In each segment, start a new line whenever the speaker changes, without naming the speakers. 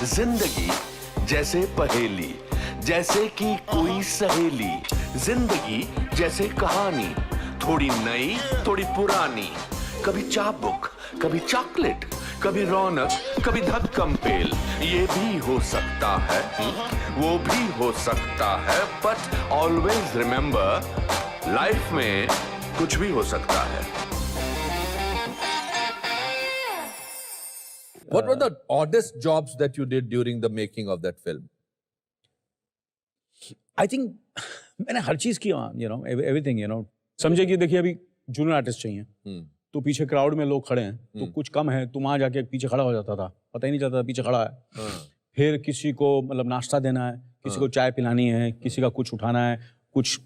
जिंदगी जैसे पहेली, जैसे कि कोई सहेली। जिंदगी जैसे कहानी, थोड़ी नई थोड़ी पुरानी। कभी चाबुक, कभी चॉकलेट, कभी रौनक, कभी धक्कम पेल। ये भी हो सकता है, वो भी हो सकता है, बट ऑलवेज रिमेंबर, लाइफ में कुछ भी हो सकता है।
What were the oddest jobs that you did during the making of that film?
I think मैंने हर चीज की, एवरीथिंग, समझे कि देखिए अभी जूनियर आर्टिस्ट चाहिए, तो पीछे क्राउड में लोग खड़े हैं, तो कुछ कम है, तो वहां जाके पीछे खड़ा हो जाता था, पता ही नहीं चलता था पीछे खड़ा है। फिर किसी को मतलब नाश्ता देना है, किसी को चाय पिलानी है, किसी का कुछ उठाना है, कुछ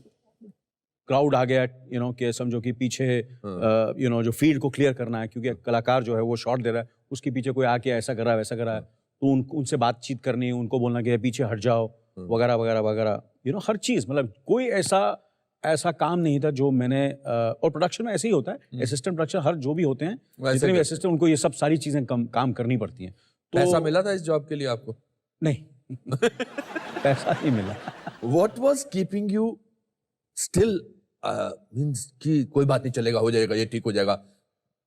क्राउड आ गया, कि समझो कि पीछे जो फील्ड को क्लियर करना है, क्योंकि कलाकार जो है वो शॉट दे रहा है, उसके पीछे कोई आके ऐसा कर रहा है वैसा कर रहा है, तो उनसे बातचीत करनी है, उनको बोलना कि पीछे हट जाओ वगैरह वगैरह वगैरह, हर चीज, मतलब कोई ऐसा काम नहीं था जो मैंने और प्रोडक्शन में ऐसे ही होता है, असिस्टेंट प्रोडक्शन हर जो भी होते हैं, जितने भी असिस्टेंट, उनको ये सब सारी चीजें काम करनी पड़ती हैं। तो
पैसा मिला था इस जॉब के लिए आपको?
नहीं पैसा नहीं मिला।
What was keeping you still means कि कोई बात नहीं, चलेगा, हो जाएगा, ये ठीक हो जाएगा,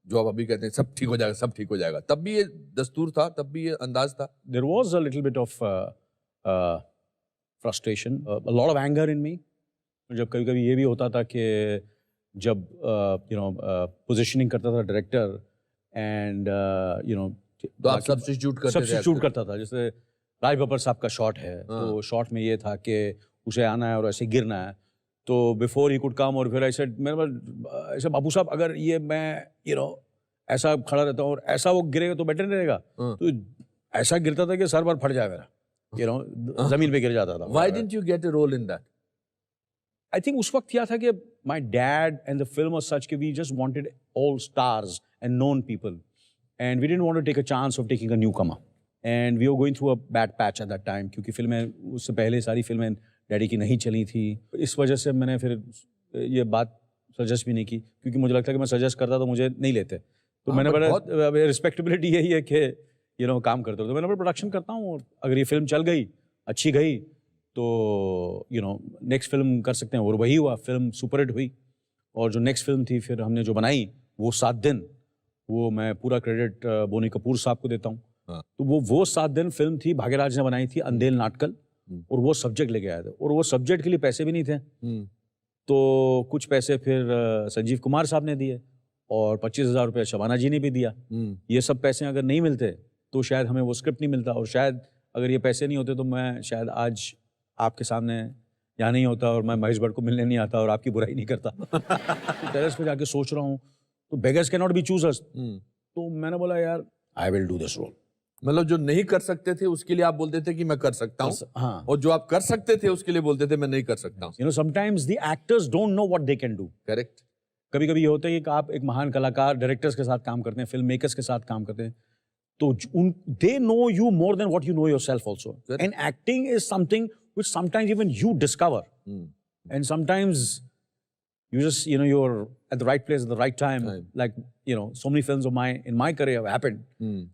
जो आप अभी कहते हैं सब ठीक हो जाएगा, सब ठीक हो जाएगा, तब भी ये दस्तूर था, तब भी ये अंदाज था?
There was a little bit of frustration, a lot of anger in me. जब कभी ये भी होता था कि जब पोजीशनिंग करता था डायरेक्टर एंड
तो आप सब्स्टिट्यूट
करता था, जैसे राज बब्बर साहब का शॉट है, तो शॉट में ये था कि उसे आना है और ऐसे गिरना है, तो बिफोर ही कुड कम, और फिर ऐसे मेरे पास ऐसे, बाबू साहब अगर ये मैं ऐसा खड़ा रहता हूँ और ऐसा वो गिरेगा तो बेटर नहीं रहेगा, तो ऐसा गिरता था कि सर बार फट जाए मेरा, जमीन पे गिर जाता था।
Why didn't you get a role in that?
I think उस वक्त क्या था कि my dad and the film was such कि we just wanted all stars and known people, and we didn't want to take a chance of taking a newcomer, and we were going through a bad patch at that time, क्योंकि फिल्में उससे पहले सारी फिल्में daddy की नहीं चली थी। इस वजह से मैंने फिर ये बात सजेस्ट भी नहीं की, क्योंकि मुझे लगता है कि मैं सजेस्ट करता तो मुझे नहीं लेते, तो मैंने बड़ा रिस्पेक्टेबिलिटी यही है कि काम करते हो, तो मैंने बड़ा प्रोडक्शन करता हूँ, और अगर ये फिल्म चल गई, अच्छी गई, तो नेक्स्ट फिल्म कर सकते हैं, और वही हुआ, फिल्म सुपरहिट हुई, और जो नेक्स्ट फिल्म थी फिर हमने जो बनाई वो 7 दिन, वो मैं पूरा क्रेडिट बोनी कपूर साहब को देता हूँ। तो वो 7 दिन फिल्म थी, भाग्यराज ने बनाई थी, अंधेल नाटकल, और वो सब्जेक्ट लेके आए थे, और वो सब्जेक्ट के लिए पैसे भी नहीं थे, तो कुछ पैसे फिर संजीव कुमार साहब ने दिए, और 25,000 रुपये शबाना जी ने भी दिया। ये सब पैसे अगर नहीं मिलते तो शायद हमें वो स्क्रिप्ट नहीं मिलता, और शायद अगर ये पैसे नहीं होते तो मैं शायद आज आपके सामने यहाँ नहीं होता, और मैं महेश भट्ट को मिलने नहीं आता और आपकी बुराई नहीं करता। तो टेरेस पे जाके सोच रहा हूँ, तो beggars can not be choosers, तो मैंने बोला यार I will do this role.
मतलब जो नहीं कर सकते थे उसके लिए आप बोलते थे कि मैं कर सकता हूँ,
हाँ,
और जो आप कर सकते थे उसके लिए बोलते थे मैं नहीं कर सकता हूँ।
Sometimes the actors don't know what they can do.
Correct.
कभी कभी ये होता है कि आप एक महान कलाकार डायरेक्टर्स के साथ काम करते हैं, फिल्म मेकर्स के साथ काम करते हैं, तो they know you more than what you know yourself also, and acting is something which sometimes even you discover, and sometimes you just you're at the right place at the right time, like so many films of in my career have happened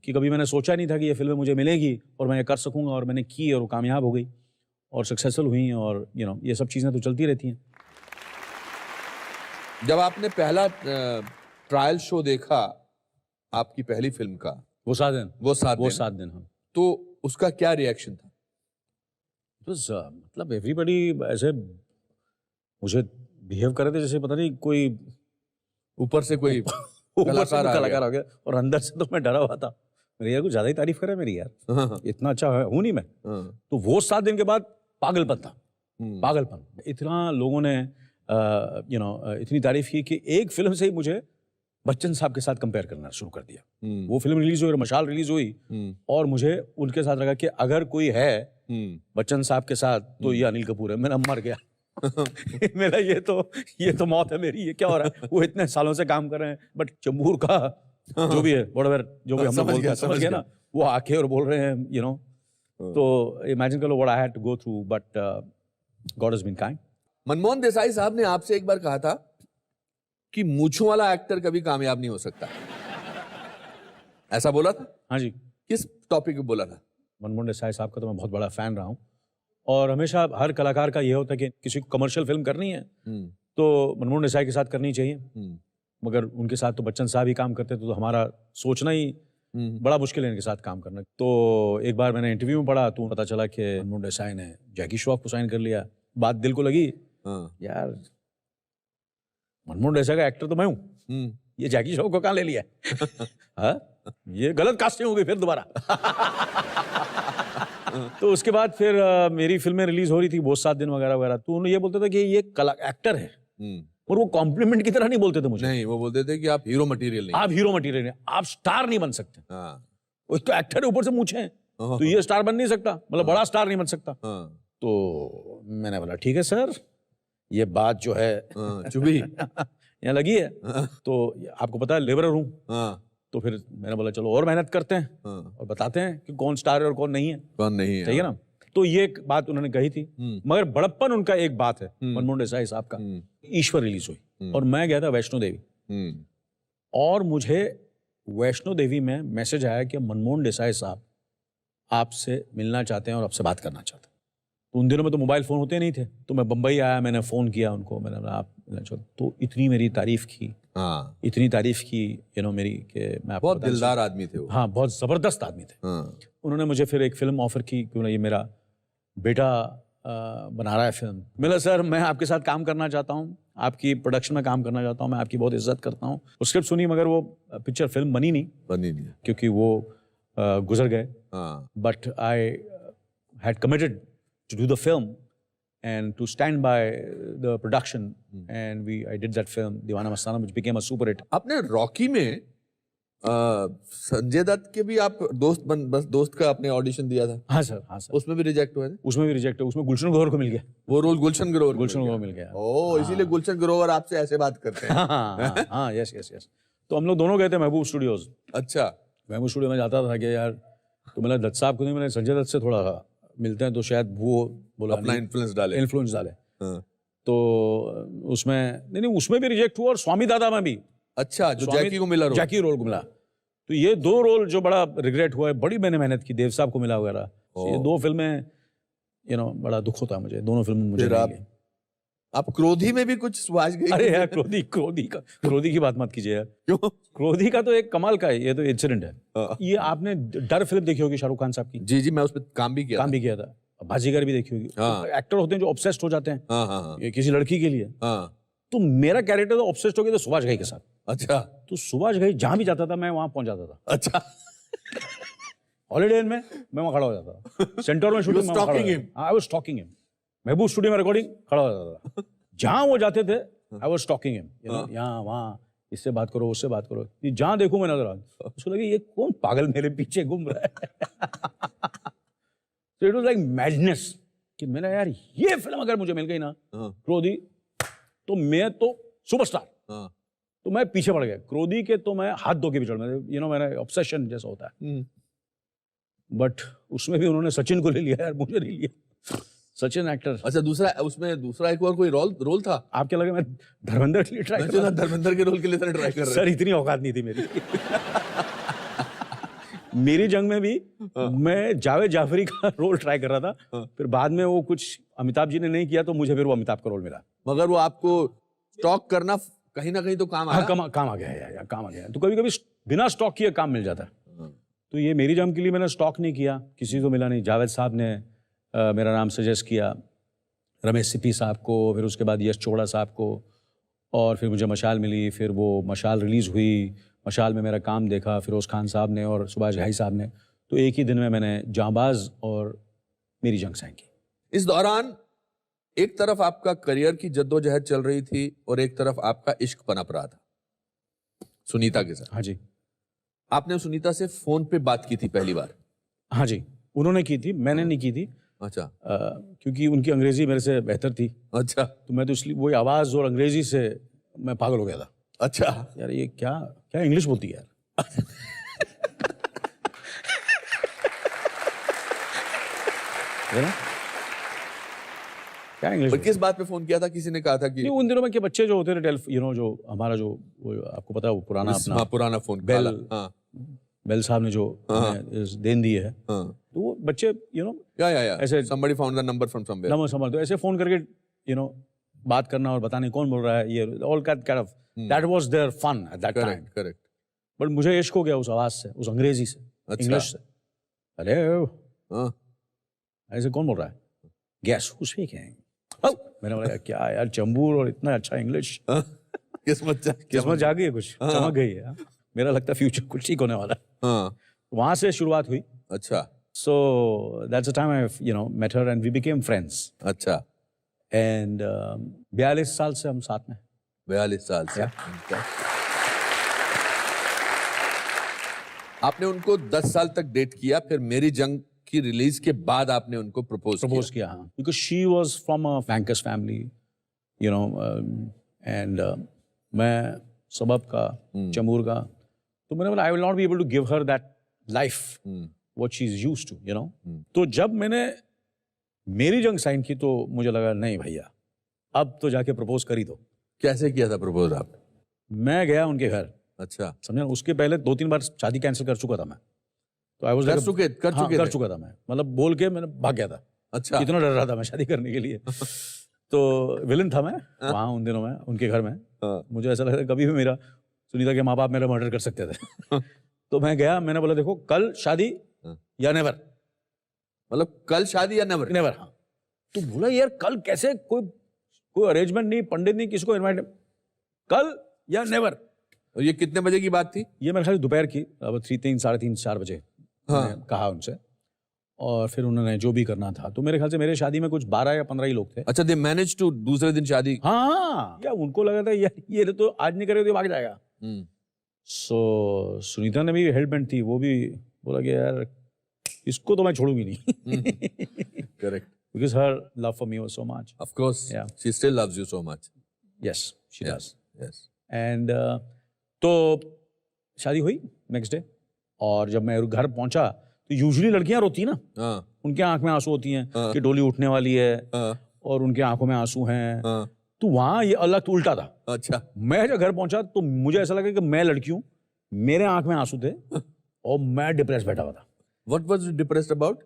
कि कभी मैंने सोचा नहीं था कि ये फिल्में मुझे मिलेगी और मैं ये कर सकूंगा, और मैंने की और वो कामयाब हो गई और सक्सेसफुल हुई, और ये सब चीजें तो चलती रहती हैं।
जब आपने पहला ट्रायल शो देखा आपकी पहली फिल्म का,
वो 7 दिन, हाँ,
तो उसका क्या रिएक्शन था?
मतलब एवरीबडी ऐसे मुझे बिहेव कर रहे थे जैसे पता नहीं कोई
ऊपर से कोई
कलाकार आ गया, और अंदर से तो मैं डरा हुआ था, मेरे यार कुछ ज्यादा ही तारीफ करे मेरी यार, इतना अच्छा हूँ नहीं मैं। तो वो 7 दिन के बाद पागलपन था, पागलपन, इतना लोगों ने इतनी तारीफ की कि एक फिल्म से ही मुझे बच्चन साहब के साथ कंपेयर करना शुरू कर दिया। वो फिल्म रिलीज हुई और मशाल रिलीज हुई, और मुझे उनके साथ लगा कि अगर कोई है बच्चन साहब के साथ तो ये अनिल कपूर है। मैंने मर गया। मेरा ये तो मौत है मेरी, ये क्या हो रहा है? वो इतने सालों से काम कर रहे हैं, बट चंबूर का जो भी है, whatever, जो भी हम लोग बोलते हैं, समझ गया ना, वो आके और बोल रहे हैं, तो इमेजिन करो what I had to go through, but God has been kind.
Manmohan Desai sahab ने आपसे एक बार कहा था कि मूंछों वाला एक्टर कभी कामयाब नहीं हो सकता, ऐसा बोला था?
हाँ जी।
किस टॉपिक पे बोला था?
मनमोहन देसाई साहब का तो मैं बहुत बड़ा फ़ैन रहा हूँ और हमेशा हर कलाकार का ये होता है कि किसी को कमर्शियल फिल्म करनी है तो मनमोहन देसाई के साथ करनी चाहिए, मगर उनके साथ तो बच्चन साहब ही काम करते थे तो हमारा सोचना ही बड़ा मुश्किल है इनके साथ काम करना। तो एक बार मैंने इंटरव्यू में पढ़ा तो पता चला कि मनमोहन देसाई ने जैकी श्रॉफ को साइन कर लिया। बात दिल को लगी, यार मनमोहन देसाई का एक्टर तो मैं हूँ, ये जैकी श्रॉफ को कहाँ ले लिया हाँ? ये गलत कास्टिंग हो गई फिर दोबारा तो उसके बाद फिर मेरी फिल्में रिलीज हो रही थी, बहुत 7 दिन वगैरह वगैरह, तो उन्होंने ये बोलते थे कि ये कला एक्टर है और वो कॉम्प्लीमेंट की तरह नहीं बोलते थे मुझे।
नहीं, वो बोलते थे कि आप हीरो मटेरियल नहीं,
आप हीरो मटेरियल नहीं, आप स्टार नहीं बन सकते। वो तो एक्टर है, ऊपर से मूंछें हैं, तो ये स्टार बन नहीं सकता, मतलब बड़ा स्टार नहीं बन सकता। तो मैंने बोला ठीक है सर, ये बात जो है
चुभी
यहाँ लगी है तो आपको पता है लेबरर हूँ, तो फिर मैंने बोला चलो और मेहनत करते हैं और बताते हैं कि कौन स्टार है और कौन नहीं है,
कौन नहीं है,
सही है ना। तो ये एक बात उन्होंने कही थी, मगर बड़प्पन उनका एक बात है मनमोहन देसाई साहब का। ईश्वर रिलीज हुई और मैं गया था वैष्णो देवी और मुझे वैष्णो देवी में मैसेज आया कि मनमोहन देसाई साहब आपसे मिलना चाहते हैं और आपसे बात करना चाहते हैं। तो उन दिनों में तो मोबाइल फ़ोन होते नहीं थे, तो मैं बम्बई आया, मैंने फ़ोन किया उनको, मैंने बोला आप मिलना चाहते, तो इतनी मेरी तारीफ़ की, इतनी तारीफ़ की मेरी कि मैं आपको
बहुत दिलदार आदमी थे वो।
हाँ, बहुत ज़बरदस्त आदमी थे। उन्होंने मुझे फिर एक फ़िल्म ऑफ़र की, क्यों ना, ये मेरा बेटा बना रहा है फिल्म। मिला सर मैं आपके साथ काम करना चाहता हूँ, आपकी प्रोडक्शन में काम करना चाहता हूँ, मैं आपकी बहुत इज्जत करता हूँ। स्क्रिप्ट सुनी मगर वो पिक्चर फिल्म बनी नहीं क्योंकि वो गुजर गए। But I had committed to do the film and to stand by the production and I did that film दीवाना मस्ताना, which became a super hit।
आपने रॉकी में संजय दत्त के भी आप दोस्त का आपने ऑडिशन दिया था?
हाँ सर, हाँ सर।
उसमें भी रिजेक्ट हुए थे?
उसमें भी रिजेक्ट हुआ, उसमें गुलशन ग्रोवर को मिल गया वो रोल, गुलशन ग्रोवर मिल गया।
ओह, इसीलिए गुलशन ग्रोवर आपसे ऐसे बात करते हैं।
हाँ, यस यस यस। तो हम लोग दोनों गए थे महबूब स्टूडियोज।
अच्छा।
महबूब स्टूडियो में जाता था कि यार तो मैंने दत्त साहब को नहीं, मैंने संजय दत्त से थोड़ा मिलते हैं तो शायद वो बोला
अपना इन्फ्लुएंस डाले।
तो उसमें नहीं, उसमें भी रिजेक्ट हुआ और स्वामी दादा में भी।
अच्छा, जो जैकी को मिला,
जैकी रोल को मिला। तो ये 2 रोल जो बड़ा रिग्रेट हुआ है, बड़ी मैंने मेहनत की, देव साहब को मिला वगैरह। ये 2 फिल्में बड़ा दुख होता है मुझे, दोनों फिल्में मुझे नहीं मिली।
आप क्रोधी में भी कुछ सुभाष घई?
अरे यार क्रोधी की बात मत कीजिए यार। क्यों? क्रोधी का तो एक कमाल का है, ये तो इंसिडेंट है। ये आपने डर फिल्म देखी होगी शाहरुख खान साहब की?
जी, मैं उस पर काम भी किया था।
बाजीगर भी देखी होगी। एक्टर होते हैं जो ऑब्सेस्ड हो जाते हैं ये किसी लड़की के लिए। तो मेरा कैरेक्टर तो ऑब्सेस्ड हो गया था सुभाष घई के साथ। अच्छा। तो सुभाष घई जहां भी जाता था मैं वहां पहुंच जाता था। अच्छा। हॉलीडे इन में मैं वहां खड़ा हो जाता था, सेंटर में शूटिंग में I was stocking him. Mehboob studio में रिकॉर्डिंग खड़ा हो जाता था, जहां वो जाते थे आई वाज स्टॉकिंग हिम, यहाँ वहां, इससे बात करो, उससे बात करो, जहां देखूं मैं नजर आता। उसको लगे ये कौन पागल मेरे पीछे घूम रहा है। So it was like madness कि मैंने यार ये फिल्म अगर मुझे मिल गई ना क्रोधी, तो मैं तो सुपरस्टार। तो मैं पीछे पड़ गया क्रोधी के, तो मैं हाथ धो के भी चढ़, मेरा ऑब्सेशन जैसा होता है। बट उसमें भी उन्होंने सचिन को ले लिया यार, मुझे नहीं लिया। सचिन एक्टर। अच्छा, दूसरा एक और कोई रोल था? आप क्या लगे मैं धर्मेंद्र के लिए ट्राई कर रहा था? धर्मेंद्र के रोल के लिए ट्राई कर रहे? सर इतनी औकात नहीं थी मेरी। मेरी जंग में भी मैं जावेद जाफरी का रोल ट्राई कर रहा था, फिर बाद में वो कुछ अमिताभ जी ने नहीं किया तो मुझे फिर वो अमिताभ का रोल मिला।
मगर वो आपको स्टॉक करना कहीं ना कहीं तो काम आया।
काम आ गया यार, काम आ गया। तो कभी कभी बिना स्टॉक किए काम मिल जाता है। तो ये मेरी जंग के लिए मैंने स्टॉक नहीं किया, किसी को मिला नहीं। जावेद साहब ने मेरा नाम सजेस्ट किया, रमेश सिप्पी साहब को, फिर उसके बाद यश चोपड़ा साहब को, और फिर मुझे मशाल मिली। फिर वो मशाल रिलीज़ हुई, मशाल में मेरा काम देखा फिरोज़ खान साहब ने और सुभाष घई साहब ने। तो एक ही दिन में मैंने जांबाज और मेरी जंग साइन की।
इस दौरान एक तरफ आपका करियर की जद्दोजहद चल रही थी और एक तरफ आपका इश्क पनप रहा था सुनीता के साथ।
हाँ जी।
आपने सुनीता से फोन पे बात की थी पहली बार?
हाँ जी, उन्होंने की थी, मैंने नहीं की थी।
अच्छा।
क्योंकि उनकी अंग्रेजी मेरे से बेहतर थी। अच्छा। तो मैं तो इसलिए वही आवाज़ और अंग्रेजी से मैं पागल हो गया था। अच्छा। यार ये क्या इंग्लिश बोलती है यार। क्या इंग्लिश?
किस बात पे फोन किया था? किसी ने कहा था कि
उन दिनों में के बच्चे जो होते थे जो हमारा जो वो आपको पता है वो पुराना
पुराना फोन
बेल साहब ने जो देन दी है, तो वो बच्चे
या
ऐसे
somebody found the number from somewhere.
Number समझ दो, ऐसे फोन करके बात करना और बताने कौन बोल रहा है, ये all kind of that was there fun at that time.
Correct.
But मुझे इश्क हो गया उस आवाज से, उस अंग्रेजी से,
अच्छा.
इंग्लिश से. अरे
हाँ.
ऐसे कौन बोल रहा है? Gas who speaking. मैंने बोला क्या यार, चंबूर और इतना अच्छा इंग्लिश.
हाँ.
किस्मत जागी है, कुछ चमक गई है. मेरा लगता है फ्यूचर कुछ ठीक होने वाला है.
हाँ.
वहां से शुरुआत हुई.
अच्छा.
So that's the time I met her and we became friends.
अच्छा.
And 42 साल से हम साथ में.
42 साल से. आपने उनको 10 साल तक डेट किया, फिर मेरी जंग की रिलीज के बाद आपने उनको प्रपोज
किया. हाँ. Because she was from a bankers family, and मैं सबब का, चमूर का. तो मैंने बोला I will not be able to give her that life what she is used to, तो जब मैंने मेरी जंग साइन की तो मुझे लगा नहीं भैया, अब तो जाके प्रपोज कर ही दो.
कैसे किया था प्रपोज आप?
मैं गया उनके घर.
अच्छा.
समझा. उसके पहले 2-3 बार शादी कैंसिल कर चुका था मैं. तो आई वाज कर चुका था मैं, मतलब बोल के मैंने भाग गया था.
अच्छा.
इतना डर रहा था मैं शादी करने के लिए. तो विलन था मैं वहाँ उन दिनों में उनके घर में. मुझे ऐसा लगा कभी भी मेरा सुनीता के माँ बाप मेरा मर्डर कर सकते थे. तो मैं गया, मैंने बोला देखो कल शादी या नेवर.
मतलब कल शादी या नेवर?
नेवर. हाँ. तो बोला यार कल कैसे, कोई अरेंजमेंट नहीं, पंडित नहीं, किसको इनवाइट, कल या नेवर.
और ये कितने बजे की बात थी?
ये मेरे ख्याल दोपहर की, अब 3-4 बजे. हाँ. कहा उनसे, और फिर उन्होंने जो भी करना था. तो मेरे ख्याल से मेरे शादी में कुछ 12 या 15 ही लोग थे.
अच्छा. दे मैनेज टू दूसरे दिन शादी?
हाँ. या उनको लगा था ये तो आज नहीं करेगा तो भाग जाएगा. सो सुनीता ने भी हेल्पमेंट थी, वो भी बोला कि यार इसको तो मैं छोड़ूंगी नहीं.
Correct.
Because her love for me was so much.
Of course.
Yeah.
She still loves you so much.
Yes, she does.
Yes.
And तो शादी हुई नेक्स्ट डे, और जब मैं घर पहुंचा तो यूजुअली लड़कियां रोती ना.
हाँ.
उनके आंख में आंसू होती हैं कि डोली उठने वाली है. और उनके आंखों में आंसू हैं. तो वहां ये अलग उल्टा था.
अच्छा.
मैं जब घर पहुंचा तो मुझे ऐसा लगा कि मैं लड़की हूं, मेरे आंख में आंसू थे और मैं डिप्रेस बैठा हुआ था.
What was you depressed about?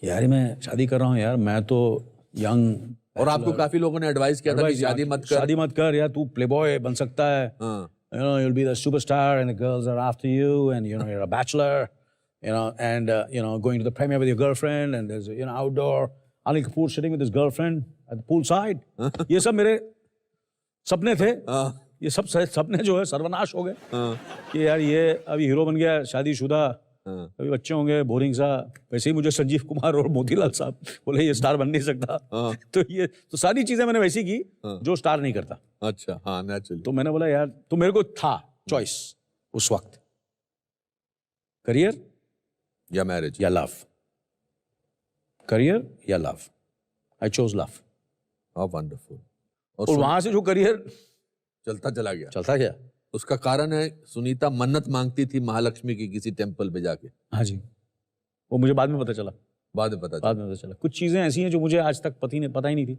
यार मैं शादी कर रहा हूँ यार, मैं तो यंग.
और आपको काफी लोगों ने एडवाइस किया था कि शादी मत कर
यार, तू प्लेबॉय बन सकता है. You'll be the superstar and the girls are after you, and you're a bachelor, and going to the premiere with your girlfriend, and there's outdoor Anil Kapoor sitting with his girlfriend at the poolside. ये सब मेरे सपने थे. ये सब सपने जो है सर्वनाश हो गए. कि यार ये अभी हीरो बन गया, शादीशुदा, अभी बच्चे होंगे, बोरिंग सा. वैसे ही मुझे संजीव कुमार और मोतीलाल साहब बोले ये स्टार बन नहीं सकता. तो सारी चीजें मैंने वैसी की जो स्टार नहीं करता.
अच्छा. हाँ, नेचुरली.
तो मैंने बोला यार, तो मेरे को था चॉइस उस वक्त, करियर
या मैरिज
या लव. करियर या love. I chose love.
How wonderful.
और वहां से जो करियर
चलता चला गया.
चलता गया.
उसका कारण है सुनीता मन्नत मांगती थी महालक्ष्मी की किसी टेम्पल पे जाके.
हाँ जी. वो मुझे बाद में पता चला.
बाद में पता चला.
कुछ चीजें ऐसी हैं जो मुझे आज तक पता ही नहीं थी.